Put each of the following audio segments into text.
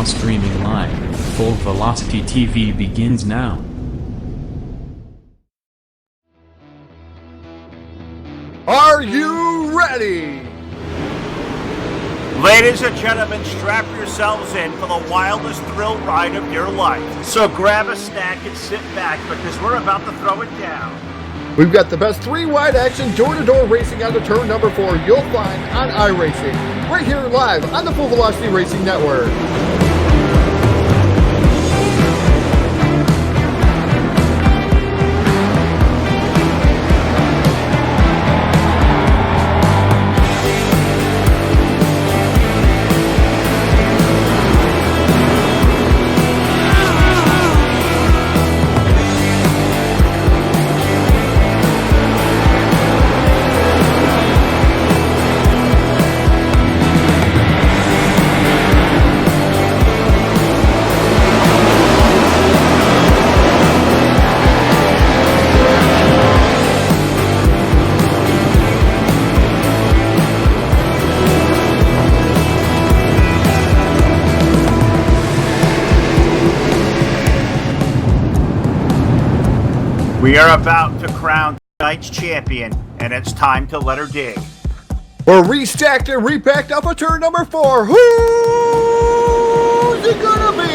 now streaming live. Full Velocity TV begins now. Are you ready? Ladies and gentlemen, strap yourselves in for the wildest thrill ride of your life. So grab a snack and sit back because we're about to throw it down. We've got the best three-wide action door-to-door racing on the turn number 4 you'll find on iRacing, right here live on the Full Velocity Racing Network. We are about to crown tonight's champion, and it's time to let her dig. We're restacked and repacked up a turn number 4. Who's it gonna be?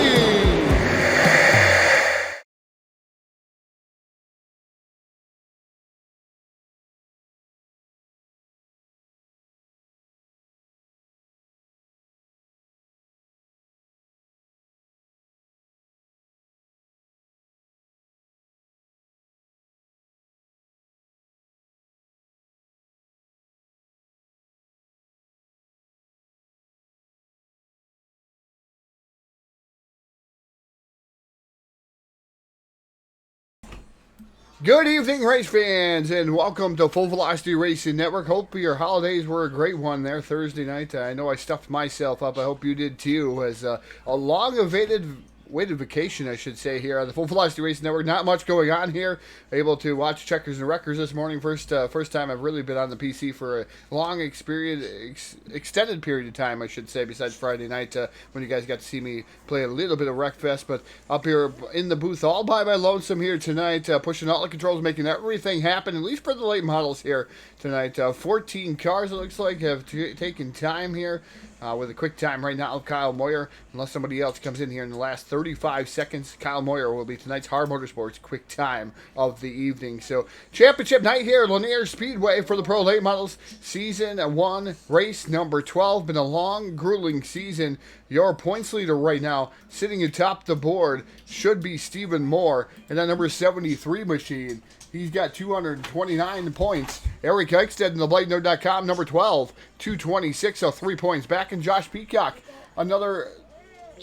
Good evening, race fans, and welcome to Full Velocity Racing Network. Hope your holidays were a great one there Thursday night. I know I stuffed myself up. I hope you did too. As a long-awaited vacation, I should say, here on the Full Velocity Racing Network. Not much going on here. Able to watch Checkers and Wreckers this morning. First time I've really been on the PC for a long extended period of time, I should say, besides Friday night when you guys got to see me play a little bit of Wreckfest. But up here in the booth all by my lonesome here tonight, pushing all the controls, making everything happen, at least for the late models here tonight. 14 cars, it looks like, have taken time here. With a quick time right now of Kyle Moyer. Unless somebody else comes in here in the last 35 seconds, Kyle Moyer will be tonight's Hard Motorsports quick time of the evening. So, championship night here at Lanier Speedway for the Pro Late Models. Season 1, race number 12. Been a long, grueling season. Your points leader right now, sitting atop the board, should be Stephen Moore. And that number 73 machine, he's got 229 points. Eric Eichstead in the BladeNerd.com, number 12, 226, so 3 points back. And Josh Peacock, another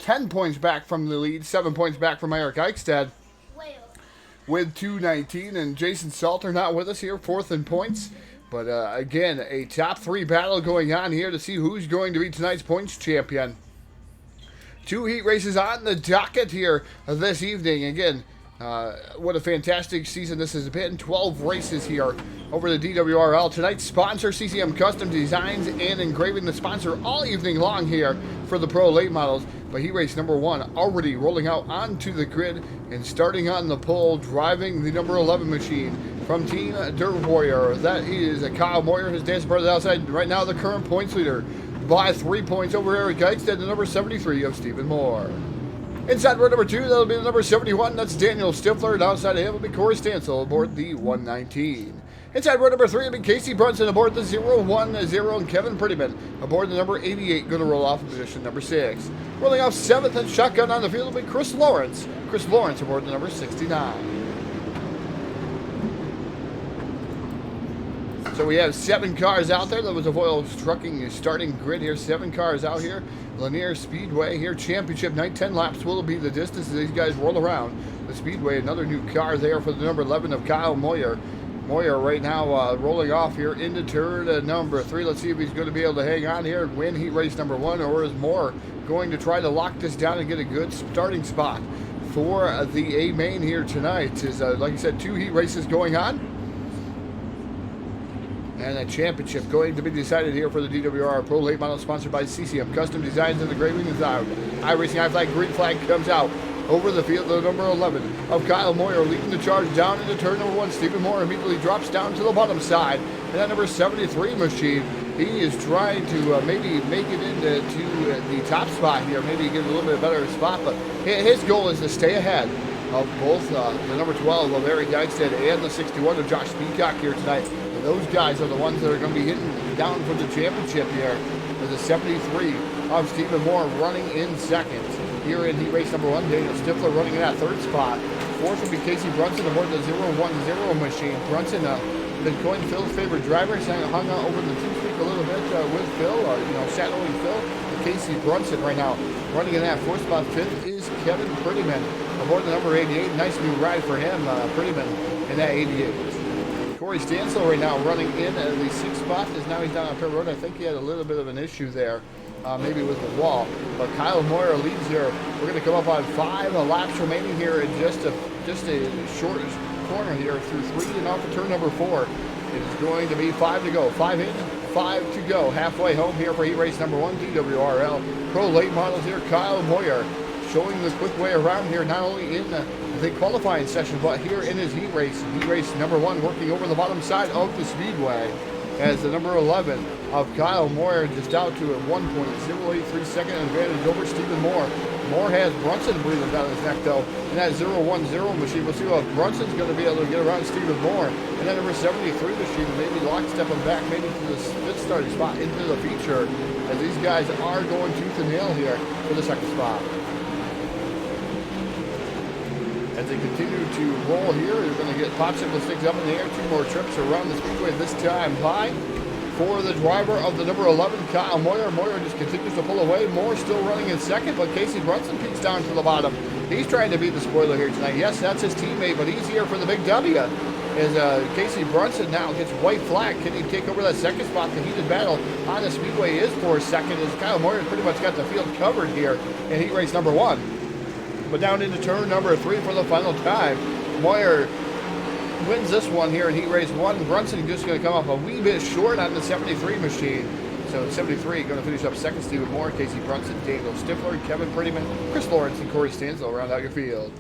10 points back from the lead, 7 points back from Eric Eichstead with 219. And Jason Salter not with us here, 4th in points. But again, a top 3 battle going on here to see who's going to be tonight's points champion. 2 heat races on the docket here this evening. Again, what a fantastic season this has been. 12 races here over the DWRL. Tonight's sponsor, CCM Custom Designs and Engraving, the sponsor all evening long here for the Pro Late Models. But heat race number 1 already rolling out onto the grid and starting on the pole, driving the number 11 machine from Team Dirt Warrior. That is Kyle Moyer, his dance brother outside. Right now the current points leader by 3 points over Eric Eichstead, the number 73 of Stephen Moore. Inside row number 2, that'll be the number 71. That's Daniel Stifler. And outside of him will be Corey Stansel aboard the 119. Inside row number 3 will be Casey Brunson aboard the 010. And Kevin Prettyman aboard the number 88. Going to roll off in position number 6. Rolling off 7th and shotgun on the field will be Chris Lawrence. Chris Lawrence aboard the number 69. So we have 7 cars out there. That was a Voyle Trucking starting grid here. 7 cars out here. Lanier Speedway here. Championship night. 10 laps will be the distance as these guys roll around the Speedway. Another new car there for the number 11 of Kyle Moyer. Moyer right now rolling off here into turn number 3. Let's see if he's going to be able to hang on here and win heat race number 1, or is Moore going to try to lock this down and get a good starting spot for the A main here tonight. Is like I said, 2 heat races going on. And a championship going to be decided here for the DWRL Pro Late Model, sponsored by CCM. Custom designs in the grading design. iRacing high flag, green flag comes out. Over the field, the number 11 of Kyle Moyer leading the charge down into turn number 1. Stephen Moore immediately drops down to the bottom side. And that number 73 machine, he is trying to maybe make it into the top spot here, maybe get a little bit better spot. But his goal is to stay ahead of both the number 12 of Eric Dyksted and the 61 of Josh Peacock here tonight. And those guys are the ones that are going to be hitting down for the championship here. With the 73 of Stephen Moore running in second. Here in heat race number 1, Daniel Stifler running in that third spot. Fourth will be Casey Brunson aboard the 010 machine. Brunson been coined Phil's favorite driver, hung out over the two-speak a little bit with Phil, shadowing Phil. And Casey Brunson right now running in that fourth spot. Fifth is Kevin Prettyman aboard the number 88. Nice new ride for him, Prettyman in that 88. Corey Stansel right now running in at the sixth spot. Now he's down on pit road. I think he had a little bit of an issue there. Maybe with the wall, but Kyle Moyer leads here. We're going to come up on 5 laps remaining here in just a short corner here through 3 and off of turn number 4. It is going to be 5 to go. 5 in, 5 to go. Halfway home here for heat race number 1, DWRL Pro Late Models here. Kyle Moyer showing the quick way around here, not only in the qualifying session, but here in his heat race number 1, working over the bottom side of the Speedway. As the number 11 of Kyle Moyer just out to a 1.083 second advantage over Stephen Moore. Moore has Brunson breathing down his neck though in that 010 machine. We'll see what Brunson's going to be able to get around Stephen Moore. And that number 73 machine maybe lockstepping back maybe to the fifth starting spot into the feature, as these guys are going tooth and nail here for the second spot. As they continue to roll here, they're going to get popsicle sticks up in the air. 2 more trips around the Speedway, this time by for the driver of the number 11, Kyle Moyer. Moyer just continues to pull away. Moore still running in second, but Casey Brunson peeks down to the bottom. He's trying to beat the spoiler here tonight. Yes, that's his teammate, but he's here for the big W. As Casey Brunson now gets white flag. Can he take over that second spot? The heated battle on the Speedway is for second, as Kyle Moyer pretty much got the field covered here in heat race number 1. But down into turn number 3 for the final time. Moyer wins this one here in heat race 1. Brunson just going to come up a wee bit short on the 73 machine. So 73 going to finish up second. Stephen Moore, Casey Brunson, Daniel Stifler, Kevin Prettyman, Chris Lawrence, and Corey Stansel round out your field.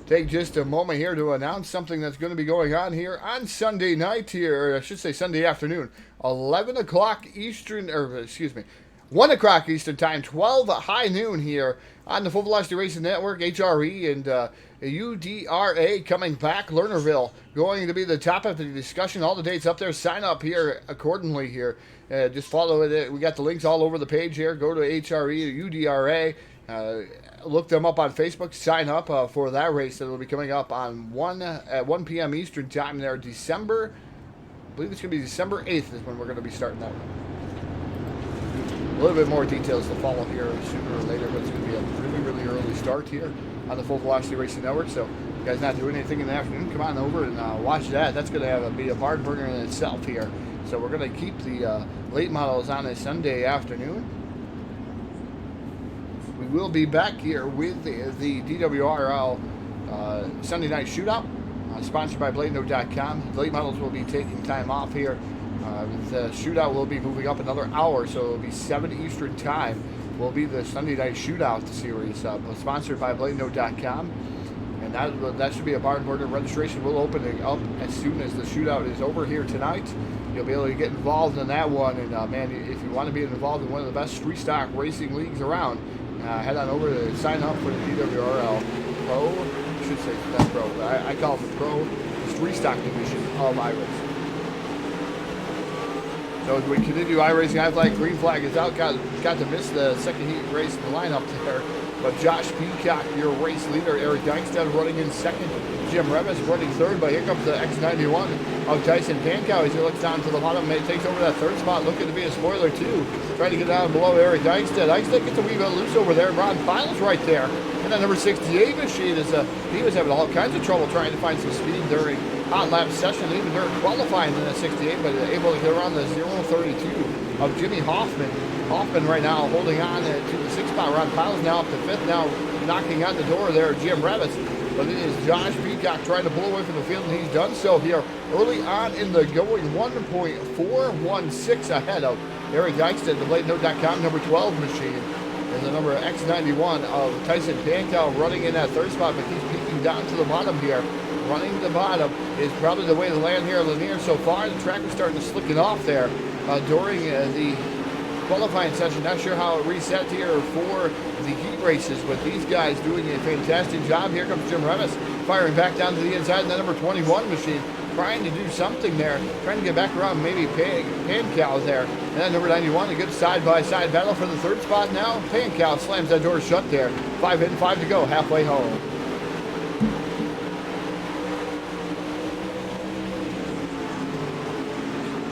Take just a moment here to announce something that's going to be going on here on Sunday night here, or I should say Sunday afternoon, 11 o'clock Eastern, or excuse me, 1 o'clock Eastern time, 12 high noon here on the Full Velocity Racing Network. HRE and UDRA coming back. Lernerville going to be the top of the discussion. All the dates up there. Sign up here accordingly here. Just follow it. We got the links all over the page here. Go to HRE, UDRA. Look them up on Facebook. Sign up for that race that will be coming up on at 1 p.m. Eastern time there. December, I believe it's going to be December 8th is when we're going to be starting that one. A little bit more details to follow here sooner or later, but it's going to be a really, really early start here on the Full Velocity Racing Network. So if you guys not doing anything in the afternoon, come on over and watch that. That's going to be a barn burner in itself here. So we're going to keep the late models on a Sunday afternoon. We will be back here with the DWRL Sunday Night Shootout, sponsored by BladeNote.com. The late models will be taking time off here. The shootout will be moving up another hour, so it will be 7 Eastern time. Will be the Sunday Night Shootout series, sponsored by BladeNote.com, and that should be a barn burner. Registration will open up as soon as the shootout is over here tonight. You'll be able to get involved in that one, and man, if you want to be involved in one of the best street stock racing leagues around, head on over to sign up for the DWRL Pro. I should say not Pro. I call it the Pro Street Stock division of iRacing. So as we continue iRacing, high flag, green flag is out. Got to miss the second heat race in the lineup there. But Josh Peacock, your race leader, Eric Dyksted running in second. Jim Revis running third, but here comes the X91 of Tyson Pankow as he looks down to the bottom. Takes over that third spot, looking to be a spoiler too. Trying to get down below Eric Dyksted. Dyksted gets a wee bit loose over there. Ron Files right there. And that number 68 machine is he was having all kinds of trouble trying to find some speed during hot lap session, even during qualifying in the 68, but able to get around the 032 of Jimmy Hoffman. Hoffman right now holding on to the 6th spot. Ron Piles now up to 5th, now knocking on the door there. Jim Revis but it is Josh Peacock trying to pull away from the field, and he's done so here early on in the going, 1.416 ahead of Eric Eichstead, the BladeNote.com number 12 machine. And the number X91 of Tyson Pankow running in that third spot, but he's peeking down to the bottom here. Running the bottom is probably the way to land here at Lanier so far. The track was starting to slicken off there during the qualifying session. Not sure how it reset here for the heat races, but these guys doing a fantastic job. Here comes Jim Revis firing back down to the inside, and the number 21 machine trying to do something there, trying to get back around maybe Pankow there. And then number 91, a good side-by-side battle for the third spot now. Pankow slams that door shut there. 5 in, 5 to go, halfway home.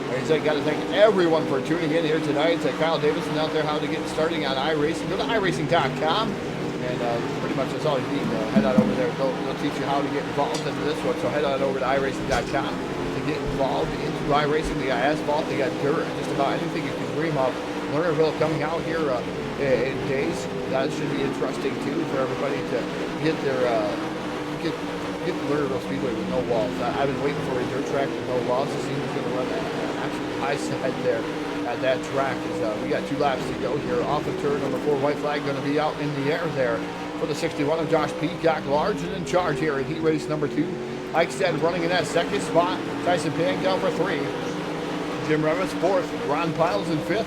Like I said, got to thank everyone for tuning in here tonight. Kyle Davison out there, how to get starting on iRacing. Go to iRacing.com. And pretty much that's all you need. Head on over there. They'll teach you how to get involved into this one. So head on over to iRacing.com to get involved into iRacing. They got asphalt, they got dirt, just about anything you can dream of. Lernerville coming out here in days. That should be interesting too for everybody to get their get the Lernerville Speedway with no walls. I've been waiting for a dirt track with no walls to see who's going to run that absolute high side there at that track. We got 2 laps to go here. Off of turn number 4, white flag going to be out in the air there for the 61 of Josh Peacock, large and in charge here in heat race number 2. Eichstead running in that second spot. Tyson Pankow for 3. Jim Revis 4th. Ron Piles in 5th.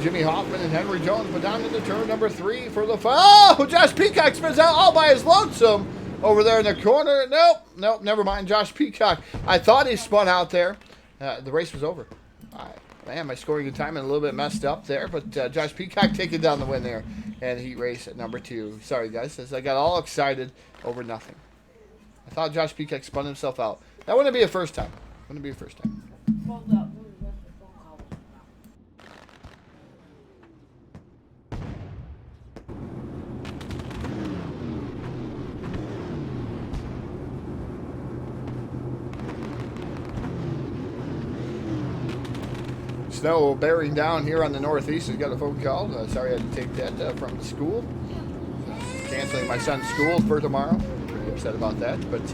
Jimmy Hoffman and Henry Jones, but down into turn number 3 for the... Oh! Josh Peacock spins out all by his lonesome over there in the corner. Nope, never mind. Josh Peacock. I thought he spun out there. The race was over. All right. Man, my scoring and timing a little bit messed up there, but Josh Peacock taking down the win there and heat race at number 2. Sorry, guys, as I got all excited over nothing. I thought Josh Peacock spun himself out. That wouldn't be a first time. Wouldn't be a first time. Snow bearing down here on the northeast. He's got a phone call. Sorry I had to take that from the school. Canceling my son's school for tomorrow. Pretty upset about that. But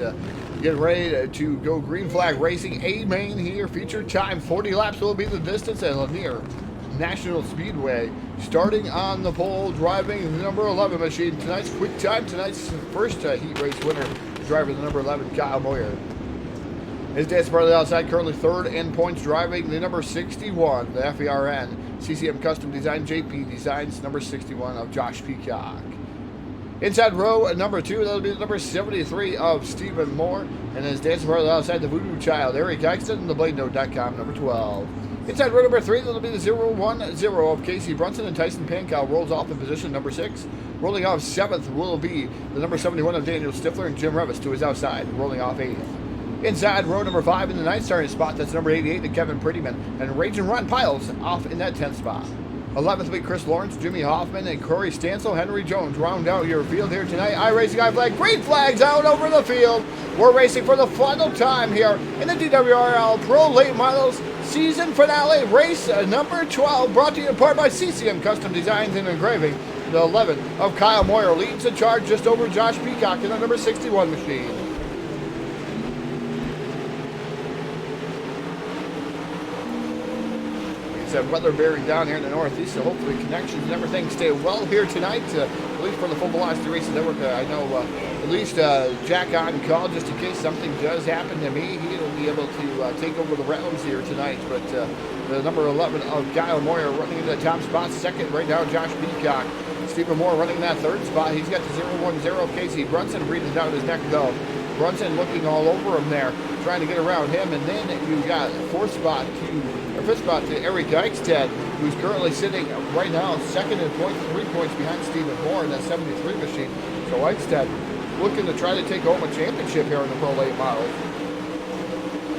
getting ready to go green flag racing. A main here. Featured time 40 laps will be the distance at Lanier National Speedway. Starting on the pole, driving the number 11 machine. Tonight's quick time. Tonight's first heat race winner. Driver the number 11, Kyle Moyer. His dad's part of the outside, currently 3rd in points, driving the number 61, the FERN. CCM Custom Design, JP Designs, number 61 of Josh Peacock. Inside row number 2, that'll be the number 73 of Stephen Moore. And his dad's part of the outside, the Voodoo Child, Eric Eichstead, and the BladeNote.com, number 12. Inside row number 3, that'll be the 010 of Casey Brunson, and Tyson Pankow rolls off in position number 6. Rolling off 7th will be the number 71 of Daniel Stifler, and Jim Revis to his outside, rolling off 8th. Inside row number 5 in the 9th starting spot, that's number 88 to Kevin Prettyman, and Raging Ron Piles off in that 10th spot. 11th will be Chris Lawrence, Jimmy Hoffman, and Corey Stansel. Henry Jones round out your field here tonight. iRacing I flag, green flags out over the field. We're racing for the final time here in the DWRL Pro Late Models season finale race number 12, brought to you in part by CCM Custom Designs and Engraving. The 11 of Kyle Moyer leads the charge just over Josh Peacock in the number 61 machine. Weather bearing down here in the northeast, so hopefully connections and everything stay well here tonight, at least for the Full Velocity Racing Network. I know at least Jack on call, just in case something does happen to me. He'll be able to take over the realms here tonight. But the number 11 of Kyle Moyer running into the top spot. 2nd right now, Josh Peacock. Stephen Moore running in that 3rd spot. He's got the 010 of Casey Brunson breathing down his neck though. Brunson looking all over him there, trying to get around him. And then you got 5th spot to Eric Eichstead, who's currently sitting right now 2nd in points, 3 points behind Stephen Moore in that 73 machine. So Eichstead looking to try to take home a championship here in the Pro Late Model.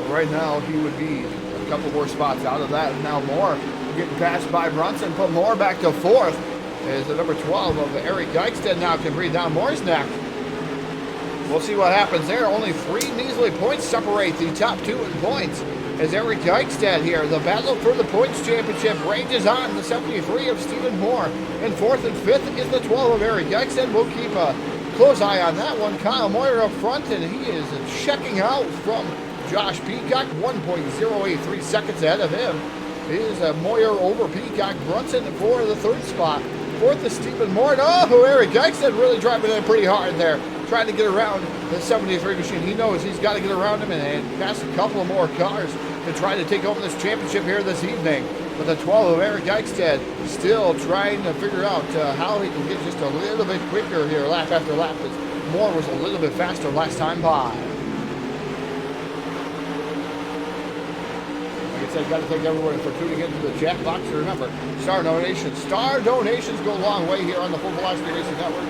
Right now, he would be a couple more spots out of that. And now Moore getting passed by Brunson, put Moore back to 4th. As the number 12 of Eric Eichstead now can breathe down Moore's neck. We'll see what happens there. Only 3 measly points separate the top 2 in points. As Eric Eichstead here, the battle for the points championship rages on. The 73 of Stephen Moore. And 4th and 5th is the 12 of Eric Eichstead. We'll keep Close eye on that one. Kyle Moyer up front, and he is checking out from Josh Peacock. 1.083 seconds ahead of him is Moyer over Peacock. Brunson for the third spot. Fourth is Stephen Moore. Oh, Eric Geichstead really driving in pretty hard there, trying to get around the 73 machine. He knows he's got to get around him and pass a couple of more cars to try to take over this championship here this evening. But the 12 of Eric Geichstead still trying to figure out how he can get just a little bit quicker here lap after lap, as Moore was a little bit faster last time by. I've got to thank everyone for tuning into the chat box. Remember, star donations go a long way here on the Full Velocity Racing Network.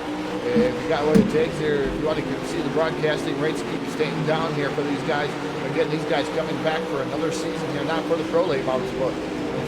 If you got what it takes here, if you want to see the broadcasting rates keep staying down here for these guys, again, these guys coming back for another season here, not for the Pro Late Models, but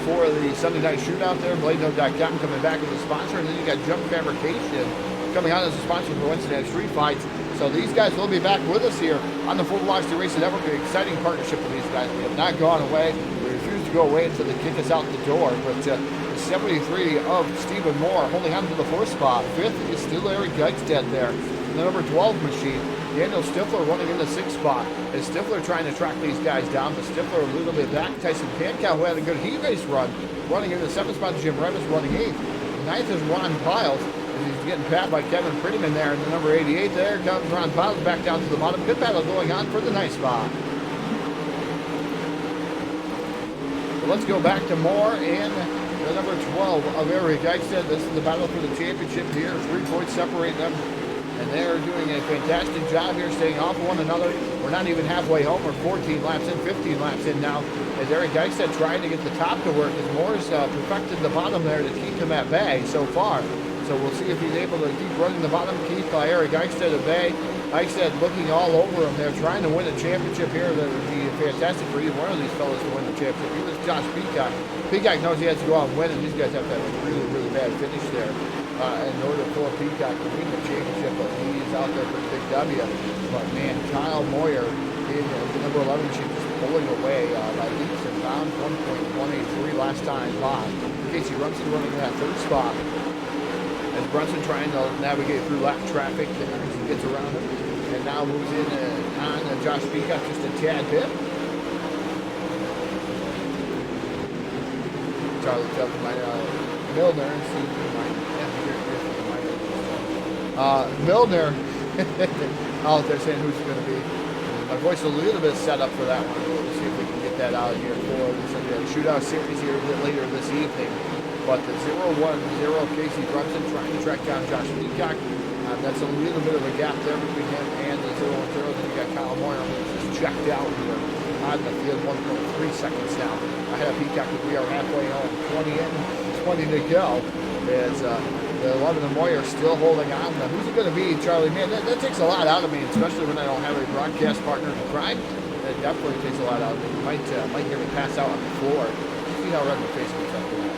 for the Sunday Night Shootout there, BladeNote.com coming back as a sponsor, and then you got Jump Fabrication coming out as a sponsor for Wednesday Night Street Fights. So these guys will be back with us here on the Full Velocity Racing Network. An exciting partnership with these guys. We have not gone away. We refuse to go away until they kick us out the door. But the 73 of Stephen Moore holding on to the fourth spot. Fifth is still Eric Geichstead there. The number 12 machine, Daniel Stifler running in the sixth spot. As Stifler trying to track these guys down, but Stifler a little bit back. Tyson Pankow, who had a good heat race run, running in the seventh spot. Jim Revis running eighth. Ninth is Ron Piles. He's getting pat by Kevin Prettyman there in the number 88. There comes Ron Piles back down to the bottom. Good battle going on for the ninth spot. So let's go back to Moore and the number 12 of Eric Geichstead. This is the battle for the championship here. 3 points separate them. And they're doing a fantastic job here, staying off of one another. We're not even halfway home. We're 14 laps in, 15 laps in now. As Eric Geichstead trying to get the top to work, as Moore's perfected the bottom there to keep him at bay so far. So we'll see if he's able to keep running the bottom, keep Eric Geichstead at bay. Geichstead looking all over him there, trying to win a championship here. That would be fantastic for either one of these fellas to win the championship. He was Josh Peacock. Peacock knows he has to go out and win, and these guys have to have a really, really bad finish there in order for Peacock to win the championship. But he's out there for the big W. But man, Kyle Moyer in the number 11 machine just pulling away by leaps and bounds. 1.183 last time by. Casey Brunson running in that third spot. As Brunson trying to navigate through lap traffic as he gets around him. And now moves in on Josh Peacock just a tad bit. Charlie Chubb might Milner and Milner out there saying who's going to be. My voice is a little bit set up for that one. We'll see if we can get that out here for the shootout series here a bit later this evening. But the 0-1-0 Casey Brunson trying to track down Josh Peacock. That's a little bit of a gap there between him and the 0-1-0. Then you got Kyle Moyer just checked out here on the field. 1.3 seconds now ahead of Peacock. We are halfway home. 20 in, 20 to go. As the 11 of Moyer still holding on. Now, who's it going to be, Charlie? Man, that takes a lot out of me, especially when I don't have a broadcast partner in crime. That definitely takes a lot out of me. You might hear me pass out on the floor. See how red my face gets after that.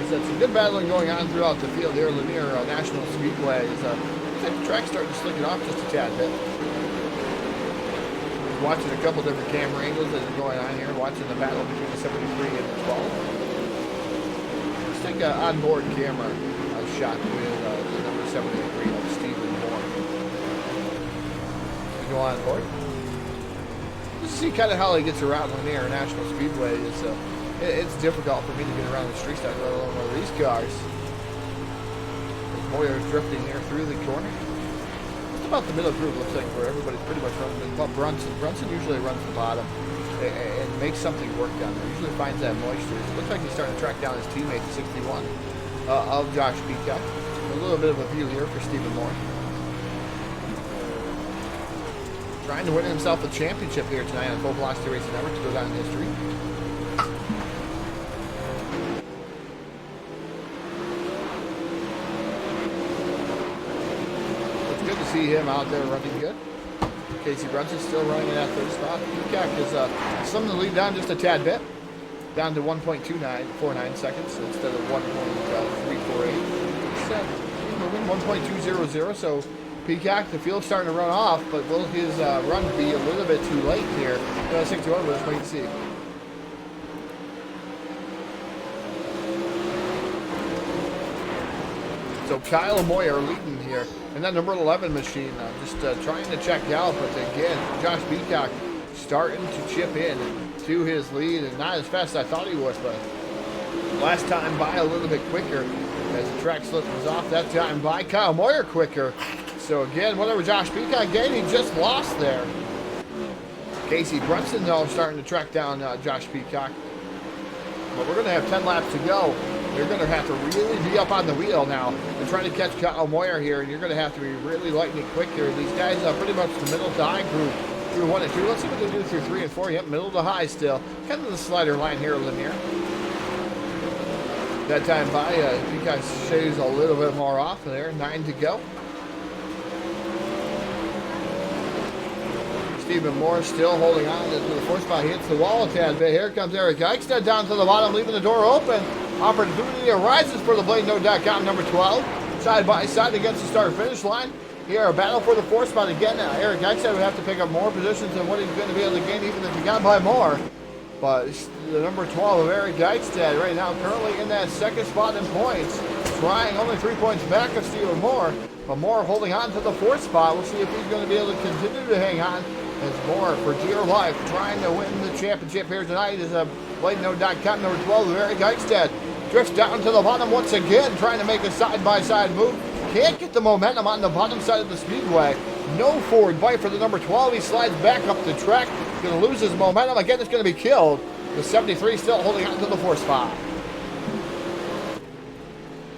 Some good battling going on throughout the field here. Lanier National Speedway is the track starting to slick it off just a tad bit. Watching a couple different camera angles that are going on here. Watching the battle between the 73 and the 12. Let's take an onboard camera shot with the number 73 of Stephen Moore. We go on board. Just see kind of how he gets around Lanier National Speedway. It's difficult for me to get around the street stock, let alone one of these cars. Moyer is drifting here through the corner. Just about the middle group, looks like, where everybody's pretty much running. But Brunson usually runs the bottom and makes something work down there. Usually finds that moisture. It looks like he's starting to track down his teammate, the 61 of Josh Peacock. A little bit of a view here for Stephen Moore. Trying to win himself a championship here tonight on Full Velocity Racing Network to go down in history. See him out there running good. Casey Brunson still running in that third spot. Peacock is slimming the lead down just a tad bit, down to 1.49 seconds instead of 1.348. It's moving 1.200. So Peacock, the field's starting to run off, but will his run be a little bit too late here? 61, let's wait and see. So Kyle Moyer leading here. And that number 11 machine just trying to check out, but again, Josh Peacock starting to chip in to his lead, and not as fast as I thought he was, but last time by a little bit quicker as the track slip was off. That time by Kyle Moyer quicker. So again, whatever Josh Peacock gained, he just lost there. Casey Brunson, though, starting to track down Josh Peacock. But we're going to have 10 laps to go. You're going to have to really be up on the wheel now and trying to catch Kyle Moyer here, and you're going to have to be really lighting it quick here. These guys are pretty much the middle to high group through 1 and 2. Let's see what they do through 3 and 4. Yep, middle to high still. Kind of the slider line here, Lanier. That time by, Peacock shaves a little bit more off there. 9 to go. Stephen Moore still holding on to the 4th spot. He hits the wall a tad bit. Here comes Eric Eichstadt down to the bottom, leaving the door open. Opportunity arises for the BladeNote.com number 12. Side by side against the start-finish line. Here, a battle for the 4th spot again. Eric Eichstadt would have to pick up more positions than what he's going to be able to gain, even if he got by more. But the number 12 of Eric Eichstadt right now currently in that 2nd spot in points. Trying only 3 points back of Stephen Moore. But Moore holding on to the 4th spot. We'll see if he's going to be able to continue to hang on. As Moore, for dear life, trying to win the championship here tonight is a BladeNote.com number 12 of Eric Eichstadt. Drifts down to the bottom once again, trying to make a side-by-side move. Can't get the momentum on the bottom side of the Speedway. No forward bite for the number 12. He slides back up the track. Going to lose his momentum. Again, it's going to be killed. The 73 still holding on to the 4th spot.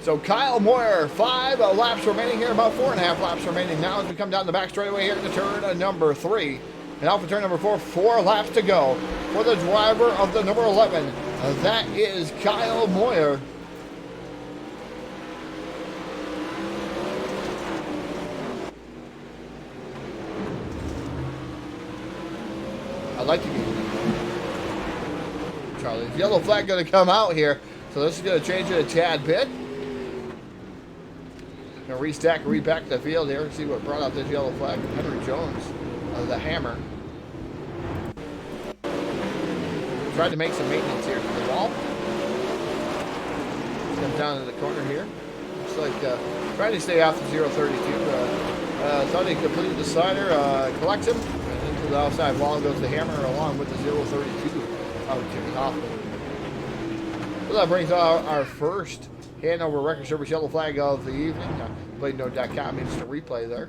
So Kyle Moyer, 5 laps remaining here, about 4.5 laps remaining now as we come down the back straightaway here to turn number 3. And off of turn number 4, 4 laps to go for the driver of the number 11. That is Kyle Moyer. I like the game. Charlie's yellow flag going to come out here. So this is going to change it a tad bit. Going to restack, reback the field here. See what brought out this yellow flag. Henry Jones of the Hammer. Tried to make some maintenance here to the wall. Comes down to the corner here. Looks like trying to stay off the 032. Thought he completed the slider, collects him, and into the outside wall goes the Hammer along with the 032 of Jimmy Hoffman. So that brings our first Hanover Record Service yellow flag of the evening. BladeNote.com means to replay there.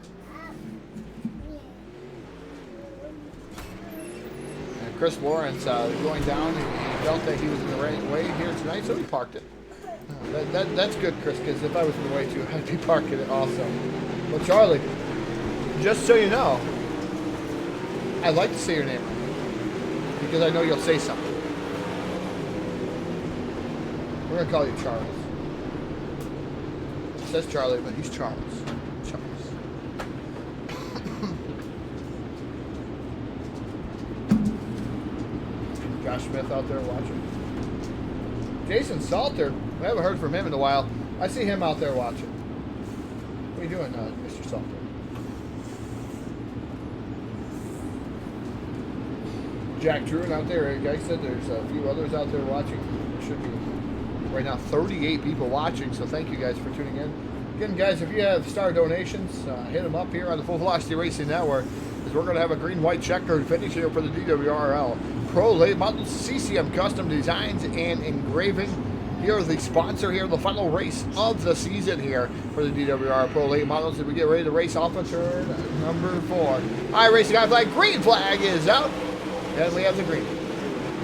And Chris Lawrence going down. He felt that he was in the right way here tonight, so he parked it. That's good, Chris, because if I was in the way too, I'd be parking it also. Well, Charlie, just so you know, I'd like to say your name because I know you'll say something. We're going to call you Charles. It says Charlie, but he's Charles. Charles. Josh Smith out there watching. Jason Salter. I haven't heard from him in a while. I see him out there watching. What are you doing, Mr. Salter? Jack Druin out there. Like I said, there's a few others out there watching. There should be right now 38 people watching, so thank you guys for tuning in. Again, guys, if you have star donations, hit them up here on the Full Velocity Racing Network, because we're going to have a green-white checkered finish here for the DWRL Pro Late Models CCM Custom Designs and Engraving. Here is the sponsor here, the final race of the season here for the DWR Pro Late Models as we get ready to race off of turn number 4. All right, racing guy flag, green flag is out. And we have the green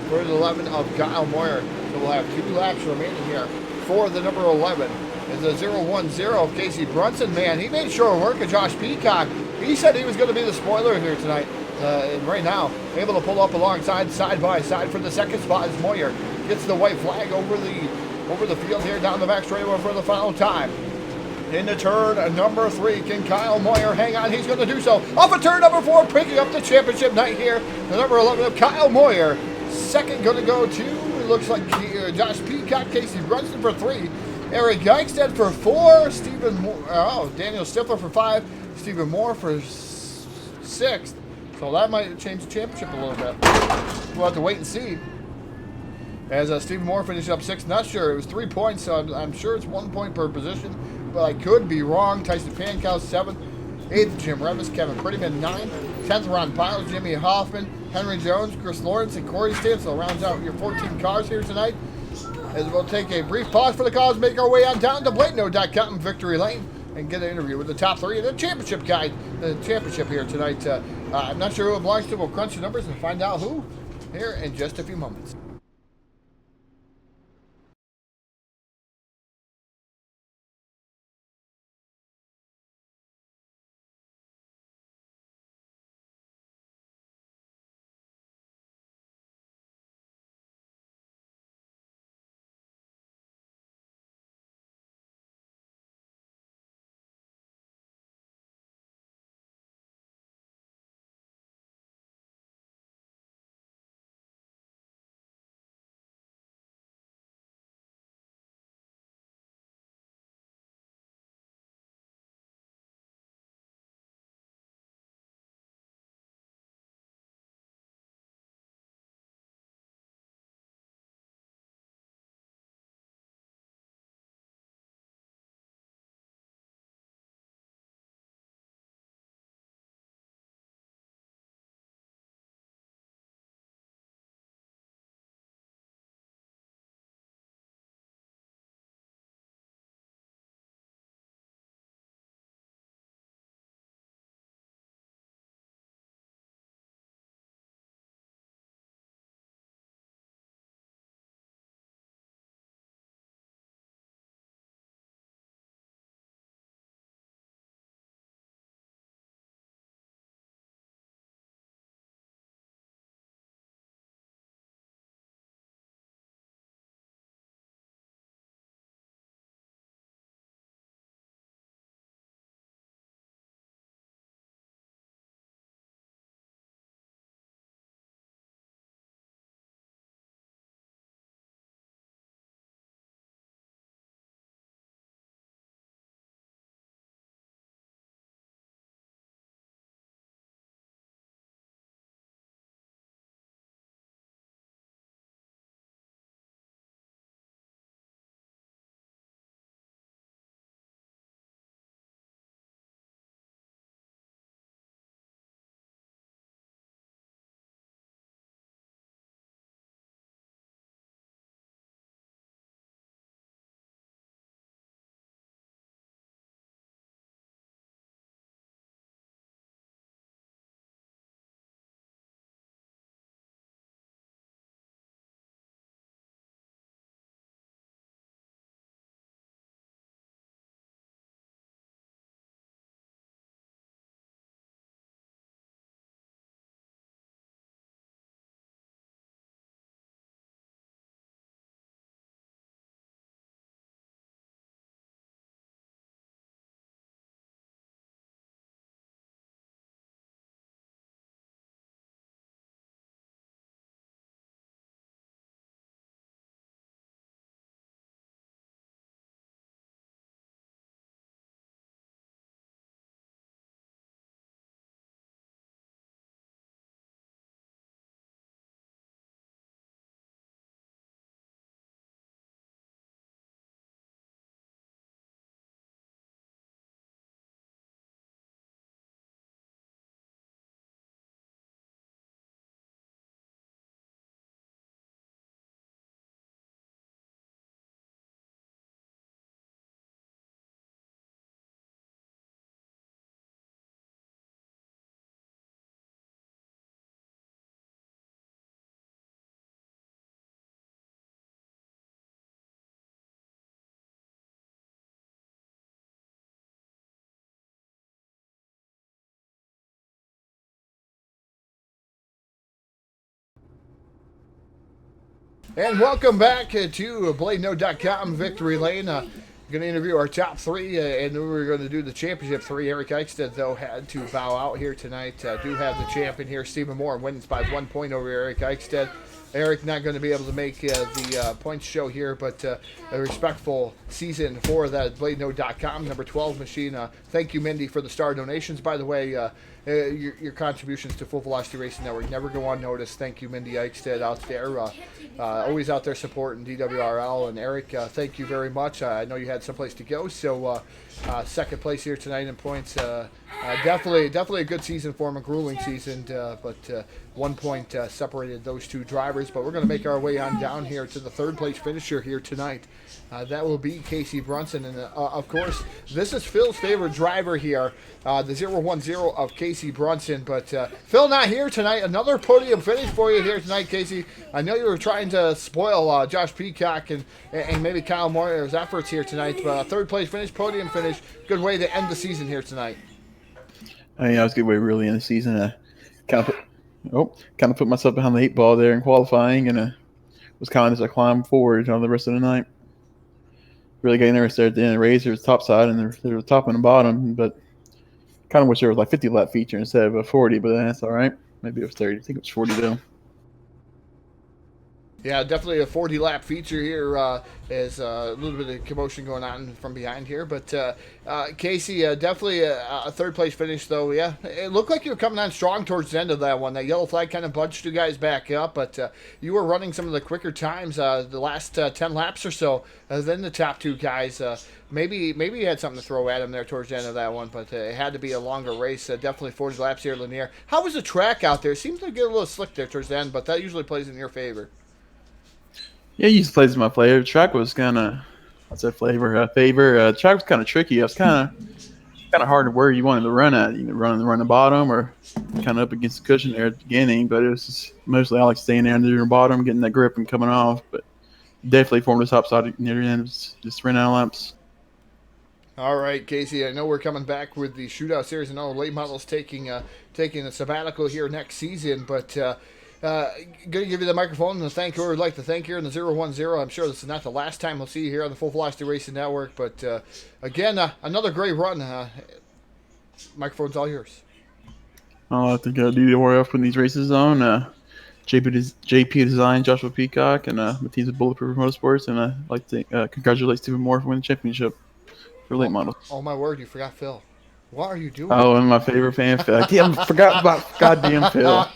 for the 11 of Kyle Moyer. So we'll have 2 laps remaining here for the number 11. Is the 010 of Casey Brunson. Man, he made sure work of Josh Peacock. He said he was going to be the spoiler here tonight. And right now, able to pull up alongside, side by side for the 2nd spot as Moyer gets the white flag over the field here down the back straightaway for the final time. Into turn number 3, can Kyle Moyer hang on? He's going to do so. Off of turn number 4, picking up the championship night here. The number 11 of Kyle Moyer. 2nd going to go to, it looks like Josh Peacock, Casey Brunson for 3. Eric Eichstadt for 4. Daniel Stifler for 5. Stephen Moore for 6th. So that might change the championship a little bit. We'll have to wait and see. As Stephen Moore finished up 6th. Not sure. It was 3 points, so I'm sure it's 1 point per position. But I could be wrong. Tyson Pankow, 7th. 8th, Jim Revis. Kevin Prettyman, 9th. 10th, Ron Piles. Jimmy Hoffman. Henry Jones. Chris Lawrence. And Corey Stansel rounds out your 14 cars here tonight. As we'll take a brief pause for the cause, make our way on down to BladeNo.com Victory Lane and get an interview with the top 3 of the championship guide, the championship here tonight. I'm not sure who it belongs to. We'll crunch the numbers and find out who here in just a few moments. And welcome back to BladeNo.com Victory Lane. Going to interview our top 3, and then we're going to do the championship 3. Eric Eichstead, though, had to bow out here tonight. Do have the champion here, Stephen Moore, wins by 1 point over Eric Eichstead. Eric not going to be able to make the points show here, but a respectful season for that BladeNode.com number 12 machine. Thank you, Mindy, for the star donations. By the way, your contributions to Full Velocity Racing Network never go unnoticed. Thank you, Mindy Eichstead, out there. Always out there supporting DWRL. And Eric, thank you very much. I know you had someplace to go, so second place here tonight in points. Definitely a good season for him, a grueling season, but 1 point separated those two drivers. But we're going to make our way on down here to the third place finisher here tonight. That will be Casey Brunson. And, of course, this is Phil's favorite driver here, the 010 of Casey Brunson. But Phil not here tonight. Another podium finish for you here tonight, Casey. I know you were trying to spoil Josh Peacock and maybe Kyle Moyer's efforts here tonight. But third place finish, podium finish. Good way to end the season here tonight. I mean, I was a good way really in the season. Kind of put myself behind the 8 ball there in qualifying, and was kind of just a climb forward on the rest of the night. Really getting there at the end of the race. There was top side and there was top and the bottom, but kind of wish there was like 50 lap feature instead of a 40, but that's all right. Maybe it was 30. I think it was 40 though. Yeah, definitely a 40 lap feature here. There's a little bit of commotion going on from behind here. But Casey, definitely a third place finish, though. Yeah, it looked like you were coming on strong towards the end of that one. That yellow flag kind of bunched you guys back up, but you were running some of the quicker times the last 10 laps or so than the top two guys. Maybe you had something to throw at him there towards the end of that one, but it had to be a longer race. Definitely 40 laps here at Lanier. How was the track out there? It seems to get a little slick there towards the end, but that usually plays in your favor. Yeah, he plays in my flavor. The track was kind of, what's that flavor? The track was kind of tricky. It was kind of hard to where you wanted to run at. You know, run the bottom or kind of up against the cushion there at the beginning. But it was just mostly I like staying there near the bottom, getting that grip and coming off. But definitely formed the top side near the end. Just ran out of laps. All right, Casey. I know we're coming back with the Shootout Series. I know late models taking a sabbatical here next season, but. Going to give you the microphone and thank you. We'd like to thank you in the 010. I'm sure this is not the last time we'll see you here on the Full Velocity Racing Network, but again, another great run. Microphone's all yours. I think DWRL putting these races on. JP Design, Joshua Peacock, and my team's at Bulletproof Motorsports, and I'd like to congratulate Stephen Moore for winning the championship for late models. Oh my word, you forgot Phil. What are you doing? Oh, and my favorite fan, Phil. I forgot about goddamn Phil.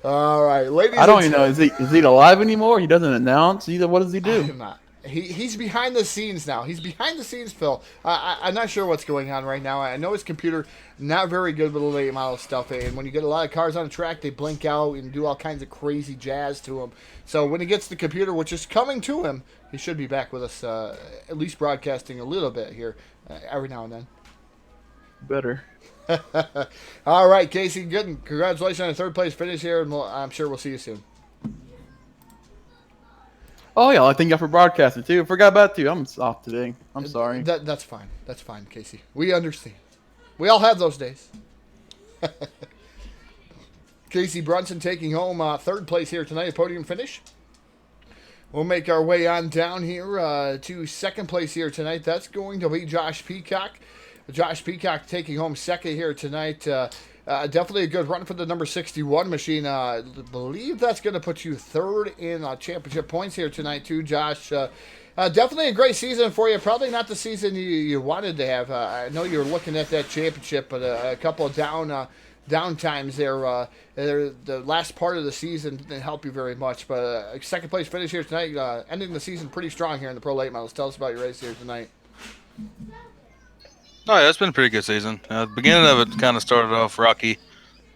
All right, ladies. I don't even know. Is he alive anymore? He doesn't announce. Either. What does he do? I'm not. He's behind the scenes now. He's behind the scenes, Phil. I'm not sure what's going on right now. I know his computer not very good with the late model stuff, and when you get a lot of cars on the track, they blink out and do all kinds of crazy jazz to him. So when he gets the computer, which is coming to him, he should be back with us, at least broadcasting a little bit here every now and then. Better. All right, Casey. Good. Congratulations on a third place finish here, and I'm sure we'll see you soon. Oh yeah, I thank you for broadcasting too. I forgot about you. I'm off today. I'm sorry. That's fine. That's fine, Casey. We understand. We all have those days. Casey Brunson taking home third place here tonight, a podium finish. We'll make our way on down here to second place here tonight. That's going to be Josh Peacock. Josh Peacock taking home second here tonight. Definitely a good run for the number 61 machine. I believe that's going to put you third in championship points here tonight, too, Josh. Definitely a great season for you. Probably not the season you wanted to have. I know you were looking at that championship, but a couple of down times there. The last part of the season didn't help you very much. But second place finish here tonight, ending the season pretty strong here in the Pro Late Models. Tell us about your race here tonight. Oh yeah, it's been a pretty good season. The beginning of it kind of started off rocky.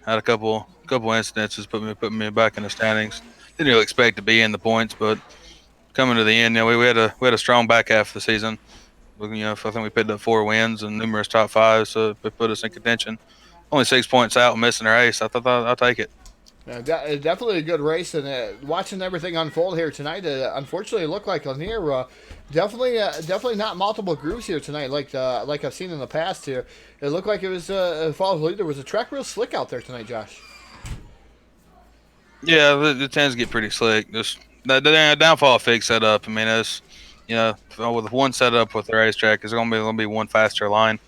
Had a couple incidences put me back in the standings. Didn't really expect to be in the points, but coming to the end, we had a strong back half of the season. I think we picked up 4 wins and numerous top 5s, so it put us in contention. Only 6 points out, missing a race. I thought I'll take it. Definitely a good race, and watching everything unfold here tonight, unfortunately, it looked like Lanier definitely not multiple grooves here tonight, like I've seen in the past here. It looked like it was follow the leader. Was the track real slick out there tonight, Josh? Yeah, it tends to get pretty slick. Just the downfall of fig setup. I mean, it's with one setup with the racetrack, it's gonna be one faster line.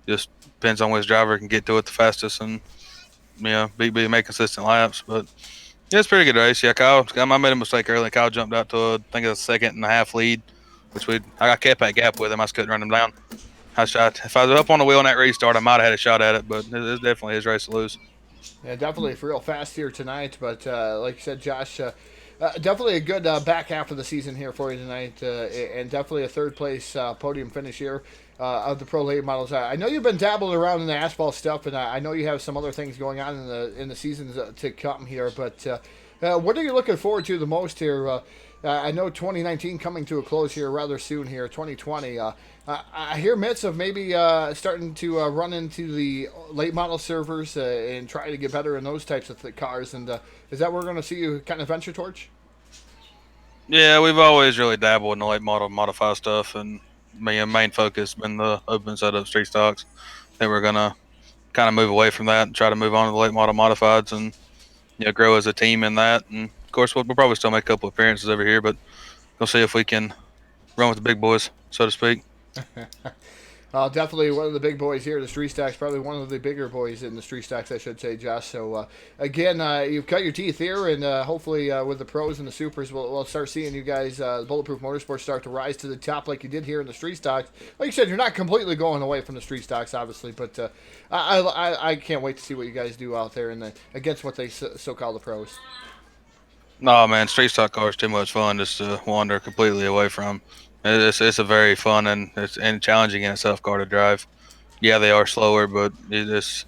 Just depends on which driver can get to it the fastest and make consistent laps. But Yeah, it's a pretty good race. Yeah, Kyle, I made a mistake early. Kyle jumped out to I think a second and a half lead, which I kept that gap with him. I just couldn't run him down. If I was up on the wheel in that restart, I might have had a shot at it, but it's definitely his race to lose. Yeah, definitely real fast here tonight. But like you said, Josh, definitely a good back half of the season here for you tonight, and definitely a third place podium finish here of the pro late models. I know you've been dabbling around in the asphalt stuff, and I know you have some other things going on in the seasons to come here. But what are you looking forward to the most here? I know 2019 coming to a close here rather soon here, 2020. I hear myths of maybe starting to run into the late model servers and try to get better in those types of cars. And is that what we're going to see you kind of venture towards? Yeah, we've always really dabbled in the late model modify stuff, and my main focus been the open setup street stocks. I think we're gonna kind of move away from that and try to move on to the late model modifieds and grow as a team in that. And of course, we'll probably still make a couple appearances over here, but we'll see if we can run with the big boys, so to speak. Definitely one of the big boys here, the Street Stacks, probably one of the bigger boys in the Street Stacks, I should say, Josh. So, again, you've cut your teeth here, and hopefully with the pros and the supers, we'll start seeing you guys, Bulletproof Motorsports, start to rise to the top like you did here in the Street Stocks. Like you said, you're not completely going away from the Street Stocks, obviously, but I can't wait to see what you guys do out there against what they so call the pros. No, man, street stock cars too much fun just to wander completely away from. It's a very fun and challenging in itself car to drive. Yeah, they are slower, but it's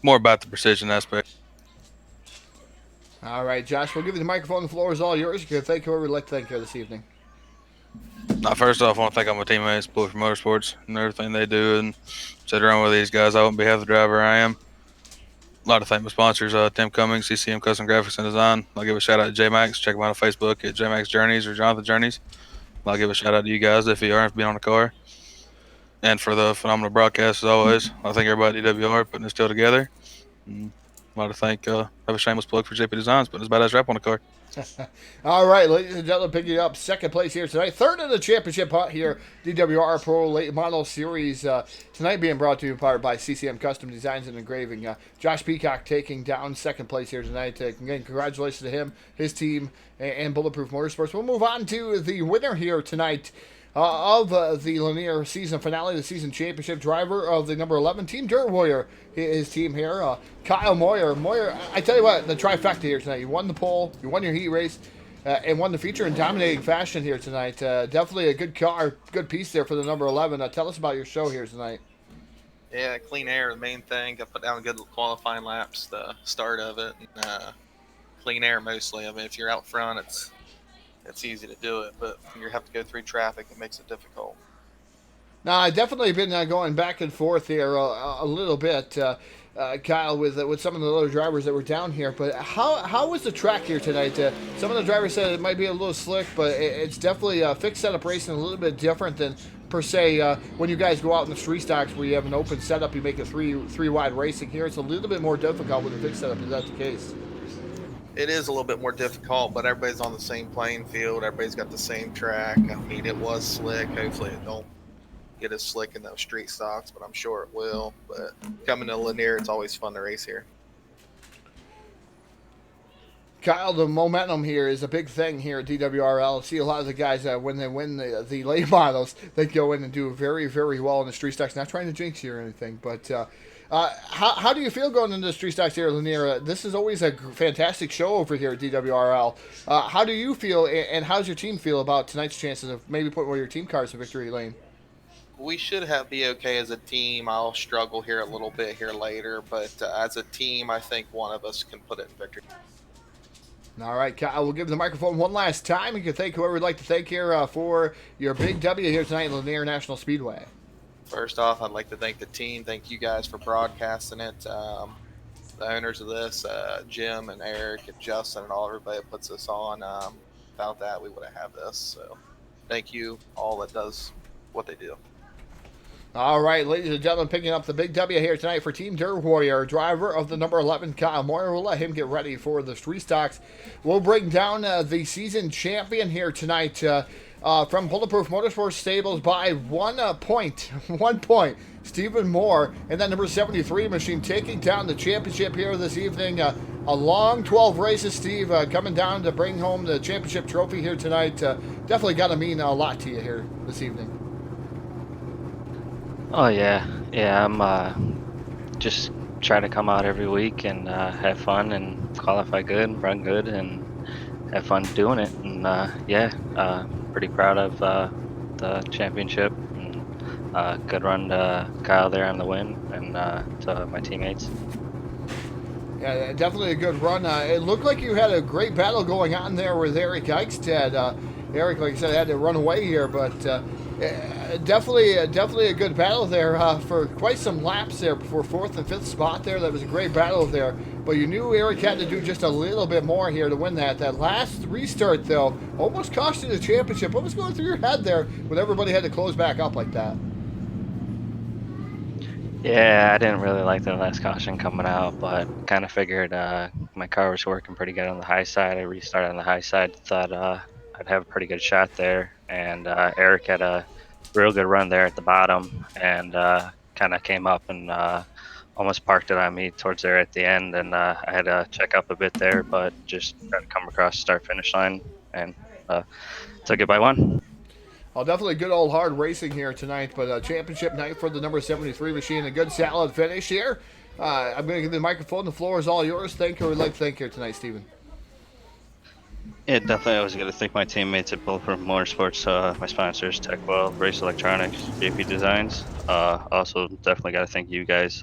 more about the precision aspect. All right, Josh, we'll give you the microphone. The floor is all yours. You can thank whoever you'd like to thank here this evening. Now, first off, I want to thank all my teammates, Bulletproof Motorsports, and everything they do. And sit around with these guys, I wouldn't be half the driver I am. A lot of thank my sponsors, Tim Cummings, CCM Custom Graphics and Design. I'll give a shout out to J Max. Check him out on Facebook at J Max Journeys or Jonathan Journeys. I'll give a shout out to you guys if you aren't being on the car. And for the phenomenal broadcast, as always, I thank everybody at DWR putting this deal together. And I'd like to have a shameless plug for JP Designs putting this badass wrap on the car. All right, ladies and gentlemen, picking up second place here tonight. Third in the championship hunt here, DWR Pro Late Model Series. Tonight being brought to you by CCM Custom Designs and Engraving. Josh Peacock taking down second place here tonight. Again, congratulations to him, his team, and Bulletproof Motorsports. We'll move on to the winner here tonight. Of the Lanier season finale, the season championship, driver of the number 11 Team Dirt Warrior, his team here, Kyle Moyer. Moyer, I tell you what, the trifecta here tonight. You won the pole, you won your heat race, and won the feature in dominating fashion here tonight. Definitely a good car, good piece there for the number 11. Tell us about your show here tonight. Yeah, clean air, the main thing. I put down good qualifying laps, the start of it. Clean air mostly. I mean, if you're out front, it's easy to do it, but when you have to go through traffic, it makes it difficult. Now, I've definitely been going back and forth here a little bit, Kyle, with some of the other drivers that were down here. But how was the track here tonight? Some of the drivers said it might be a little slick, but it's definitely fixed setup racing, a little bit different than per se when you guys go out in the street stocks where you have an open setup, you make it three wide racing. Here it's a little bit more difficult with the fixed setup. Is that the case? It is a little bit more difficult, but everybody's on the same playing field. Everybody's got the same track. I mean, it was slick. Hopefully it don't get as slick in those street stocks, but I'm sure it will. But coming to Lanier, it's always fun to race here. Kyle, the momentum here is a big thing here at DWRL. See a lot of the guys when they win the late models, they go in and do very, very well in the street stocks. Not trying to jinx you or anything, but how do you feel going into the street stocks here at Lanier? This is always a fantastic show over here at DWRL. How do you feel, and how's your team feel about tonight's chances of maybe putting one of your team cars in victory lane? We should be okay as a team. I'll struggle here a little bit here later, but as a team, I think one of us can put it in victory. All right, Kyle, we'll give the microphone one last time. You can thank whoever you'd like to thank here for your big W here tonight at Lanier National Speedway. First off, I'd like to thank the team. Thank you guys for broadcasting it. The owners of this, Jim and Eric and Justin and everybody that puts this on. Without that, we wouldn't have this. So thank you all that does what they do. All right, ladies and gentlemen, picking up the big W here tonight for Team Dirt Warrior, driver of the number 11, Kyle Moyer. We'll let him get ready for the street stocks. We'll bring down the season champion here tonight from Bulletproof Motorsports Stables by 1 point. 1 point. Stephen Moore, and that number 73 machine taking down the championship here this evening. a long 12 races, Steve, coming down to bring home the championship trophy here tonight. Definitely got to mean a lot to you here this evening. Oh yeah. I'm just try to come out every week and have fun and qualify good, run good, and have fun doing it. And pretty proud of the championship and good run to Kyle there on the win and to my teammates. Yeah, definitely a good run. It looked like you had a great battle going on there with Eric Eichstad. Eric, like I said, had to run away here, but definitely a good battle there for quite some laps there before fourth and fifth spot there. That was a great battle there, but you knew Eric had to do just a little bit more here to win that. That last restart, though, almost cost you the championship. What was going through your head there when everybody had to close back up like that? Yeah, I didn't really like the last caution coming out, but kind of figured my car was working pretty good on the high side. I restarted on the high side, thought I'd have a pretty good shot there. And Eric had a real good run there at the bottom and kind of came up and almost parked it on me towards there at the end. And I had to check up a bit there, but just tried to come across the start finish line and uh, took it by one. Oh, definitely good old hard racing here tonight, but championship night for the number 73 machine. A good solid finish here. I'm going to give the microphone. The floor is all yours. Thank you. We'd like to thank you tonight, Stephen. Yeah, definitely. I was going to thank my teammates at Bulletproof Motorsports, my sponsors, Techwell, Race Electronics, JP Designs. Also, definitely got to thank you guys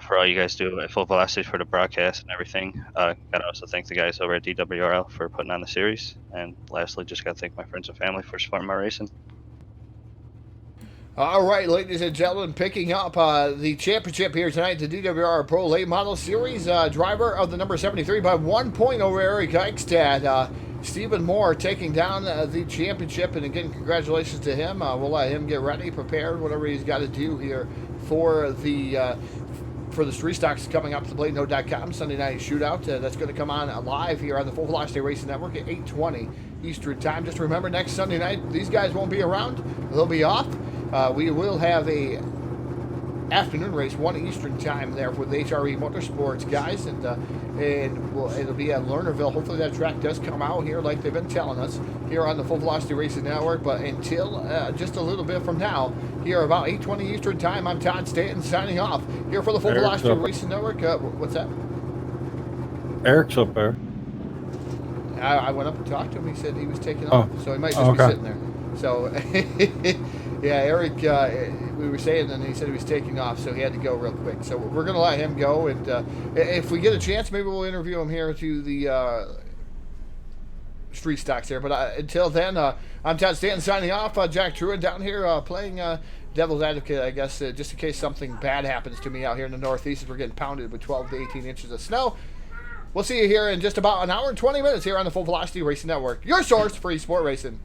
for all you guys do at Full Velocity for the broadcast and everything. Got to also thank the guys over at DWRL for putting on the series. And lastly, just got to thank my friends and family for supporting my racing. All right, ladies and gentlemen, picking up the championship here tonight, the DWR Pro Late Model Series. Driver of the number 73 by 1 point over Eric Eichstad. Stephen Moore taking down the championship, and again, congratulations to him. We'll let him get ready, prepared, whatever he's got to do here for the street stocks coming up to BladeNote.com Sunday night shootout. That's going to come on live here on the Full Velocity Racing Network at 8:20 Eastern Time. Just remember, next Sunday night, these guys won't be around. They'll be off. We will have a afternoon race, 1 Eastern Time there with HRE Motorsports guys, and it'll be at Lernerville. Hopefully that track does come out here like they've been telling us here on the Full Velocity Racing Network. But until just a little bit from now, here about 8:20 Eastern Time, I'm Todd Stanton signing off here for the Full Velocity Racing Network. What's that? Eric's up there. I went up and talked to him. He said he was taking off, so he might just be sitting there. So, yeah, Eric, we were saying, and he said he was taking off, so he had to go real quick. So we're going to let him go, and if we get a chance, maybe we'll interview him here to the street stocks there. But until then, I'm Todd Stanton signing off. Jack Truitt down here playing devil's advocate, I guess, just in case something bad happens to me out here in the Northeast as we're getting pounded with 12 to 18 inches of snow. We'll see you here in just about an hour and 20 minutes here on the Full Velocity Racing Network, your source for eSport racing.